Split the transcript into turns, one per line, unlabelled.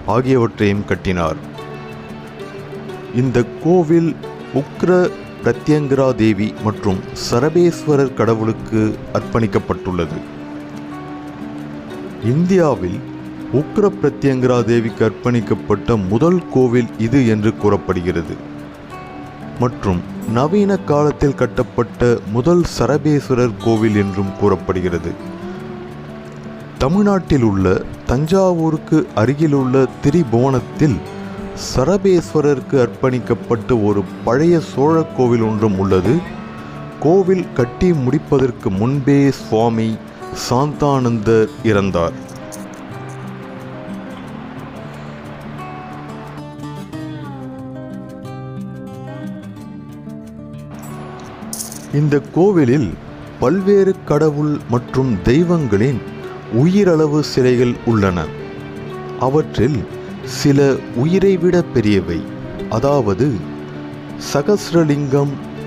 ஆகியவற்றையும் கட்டினார். இந்த கோவில் உக்ர பிரத்யங்கரா தேவி மற்றும் சரபேஸ்வரர் கடவுளுக்கு அர்ப்பணிக்கப்பட்டுள்ளது. இந்தியாவில் உக்ர பிரத்யங்கரா தேவிக்கு அர்ப்பணிக்கப்பட்ட முதல் கோவில் இது என்று கூறப்படுகிறது. மற்றும் நவீன காலத்தில் கட்டப்பட்ட முதல் சரபேஸ்வரர் கோவில் என்றும் கூறப்படுகிறது. தமிழ்நாட்டில் உள்ள தஞ்சாவூருக்கு அருகிலுள்ள திரிபுவனத்தில் சரபேஸ்வரருக்கு அர்ப்பணிக்கப்பட்ட ஒரு பழைய சோழ கோவில் ஒன்றும் உள்ளது. கோவில் கட்டி முடிப்பதற்கு முன்பே சுவாமி சாந்தானந்தர் இறந்தார். இந்த கோவிலில் பல்வேறு கடவுள் மற்றும் தெய்வங்களின் உயிரளவு சிலைகள் உள்ளன. அவற்றில் சில உயிரை விட பெரியவை, அதாவது சகஸ்ரலிங்கம்,